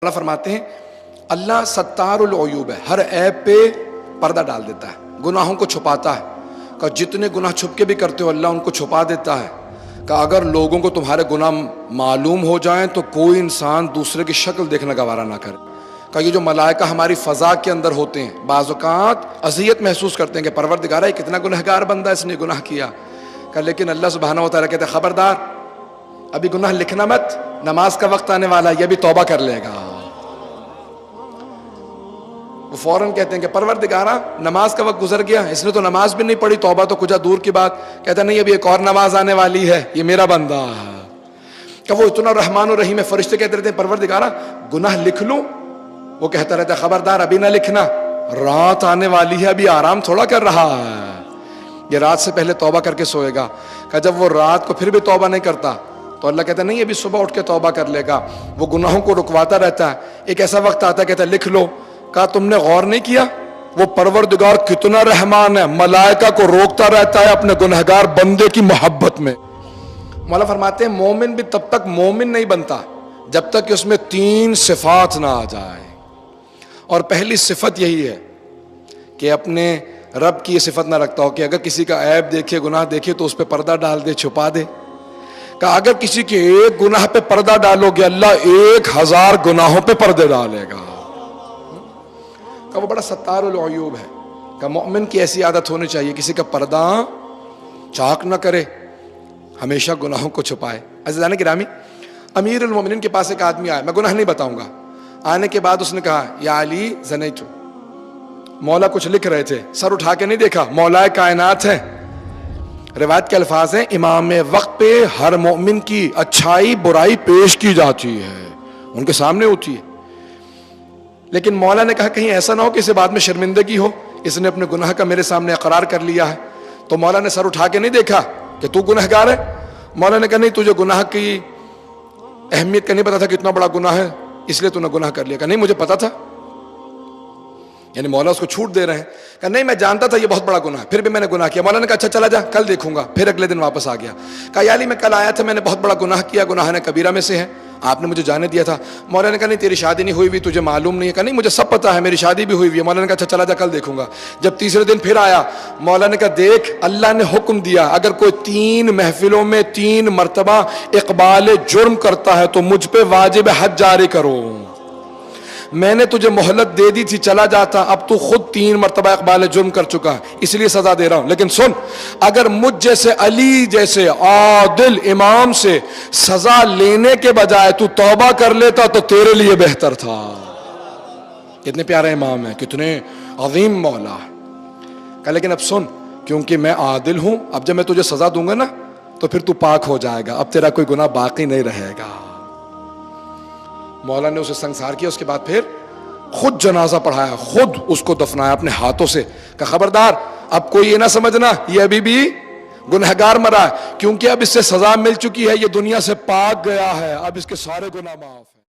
اللہ فرماتے ہیں اللہ ستار العیوب ہے، ہر عیب پہ پردہ ڈال دیتا ہے، گناہوں کو چھپاتا ہے کہ جتنے گناہ چھپ کے بھی کرتے ہو اللہ ان کو چھپا دیتا ہے کہ اگر لوگوں کو تمہارے گناہ معلوم ہو جائیں تو کوئی انسان دوسرے کی شکل دیکھنا گوارا نہ کرے۔ کہ یہ جو ملائکہ ہماری فضا کے اندر ہوتے ہیں بعض اوقات اذیت محسوس کرتے ہیں کہ پروردگارہ یہ کتنا گنہگار بندہ اس نے گناہ کیا، کہ لیکن اللہ سبحانہ و تعالیٰ کہتے ہیں خبردار ابھی گناہ لکھنا مت، نماز کا وقت آنے والا ہے، یہ بھی توبہ کر لے گا۔ وہ فوراً کہتے ہیں کہ پروردگارہ نماز کا وقت گزر گیا، اس نے تو نماز بھی نہیں پڑھی، توبہ تو کچھ دور کی بات۔ کہتا نہیں ابھی ایک اور نماز آنے والی ہے، یہ میرا بندہ ہے۔ کہ وہ اتنا رحمان و رحیم ہے، فرشتے کہتے رہتے ہیں پروردگارہ گناہ لکھ لوں، وہ کہتا رہتا ہے خبردار ابھی نہ لکھنا، رات آنے والی ہے، ابھی آرام تھوڑا کر رہا ہے، یہ رات سے پہلے توبہ کر کے سوئے گا۔ کہ جب وہ رات کو پھر بھی توبہ نہیں کرتا تو اللہ کہتا ہے نہیں ابھی صبح اٹھ کے توبہ کر لے گا، وہ گناہوں کو رکواتا رہتا ہے۔ ایک ایسا وقت آتا ہے کہتا ہے لکھ لو۔ کہا تم نے غور نہیں کیا وہ پروردگار کتنا رحمان ہے، ملائکہ کو روکتا رہتا ہے اپنے گنہگار بندے کی محبت میں۔ مولا فرماتے ہیں مومن بھی تب تک مومن نہیں بنتا جب تک کہ اس میں 3 صفات نہ آ جائے، اور پہلی صفت یہی ہے کہ اپنے رب کی یہ صفت نہ رکھتا ہو کہ اگر کسی کا عیب دیکھے گناہ دیکھے تو اس پہ پردہ ڈال دے، چھپا دے۔ کہ اگر کسی کے ایک گناہ پہ پردہ ڈالو گے اللہ 1000 گناہوں پہ پردے ڈالے گا۔ کہ وہ بڑا ستار العیوب ہے، کہ مومن کی ایسی عادت ہونی چاہیے کسی کا پردہ چاک نہ کرے، ہمیشہ گناہوں کو چھپائے۔ عزیزان گرامی، امیر المومنین کے پاس ایک آدمی آیا، میں گناہ نہیں بتاؤں گا۔ آنے کے بعد اس نے کہا یا علی زنیتو، مولا کچھ لکھ رہے تھے، سر اٹھا کے نہیں دیکھا، مولا کائنات ہے۔ روایت کے الفاظ ہیں امام وقت پہ ہر مومن کی اچھائی برائی پیش کی جاتی ہے، ان کے سامنے ہوتی ہے، لیکن مولا نے کہا کہیں ایسا نہ ہو کہ اسے بعد میں شرمندگی ہو، اس نے اپنے گناہ کا میرے سامنے اقرار کر لیا ہے۔ تو مولا نے سر اٹھا کے نہیں دیکھا کہ تو گنہگار ہے؟ مولا نے کہا نہیں تجھے گناہ کی اہمیت کا نہیں پتا تھا کتنا بڑا گناہ ہے اس لیے تو نے گناہ کر لیا۔ کہا نہیں مجھے پتا تھا، یعنی مولا اس کو چھوٹ دے رہے ہیں۔ کہا نہیں میں جانتا تھا یہ بہت بڑا گناہ ہے پھر بھی میں نے گناہ کیا۔ مولا نے کہا اچھا چلا جا کل دیکھوں گا، پھر اگلے دن واپس آ گیا۔ کہا یا علی میں کل آیا تھا، میں نے بہت بڑا گناہ کیا، گناہ کبیرہ میں سے ہے، آپ نے مجھے جانے دیا تھا۔ مولا نے کہا نہیں تیری شادی نہیں ہوئی ہوئی، تجھے معلوم نہیں ہے۔ کہا نہیں مجھے سب پتا ہے، میری شادی بھی ہوئی ہوئی ہے۔ مولا نے کہا اچھا چلا جا کل دیکھوں گا۔ جب تیسرے دن پھر آیا، مولا نے کہا دیکھ اللہ نے حکم دیا اگر کوئی 3 محفلوں میں 3 مرتبہ اقبال جرم کرتا ہے تو مجھ پہ واجب حد جاری کرو، میں نے تجھے مہلت دے دی تھی چلا جاتا، اب تو خود 3 مرتبہ اقبال جرم کر چکا ہے اس لیے سزا دے رہا ہوں۔ لیکن سن اگر مجھ جیسے علی جیسے عادل امام سے سزا لینے کے بجائے تو توبہ کر لیتا تو تیرے لیے بہتر تھا۔ کتنے پیارے امام ہیں، کتنے عظیم مولا ہے۔ کہ لیکن اب سن کیونکہ میں عادل ہوں، اب جب میں تجھے سزا دوں گا نا تو پھر تو پاک ہو جائے گا، اب تیرا کوئی گناہ باقی نہیں رہے گا۔ مولا نے اسے سنسار کیا، اس کے بعد پھر خود جنازہ پڑھایا، خود اس کو دفنایا اپنے ہاتھوں سے۔ کہ خبردار اب کوئی یہ نہ سمجھنا یہ ابھی بھی گنہگار مرا ہے، کیونکہ اب اس سے سزا مل چکی ہے، یہ دنیا سے پاک گیا ہے، اب اس کے سارے گناہ معاف ہیں۔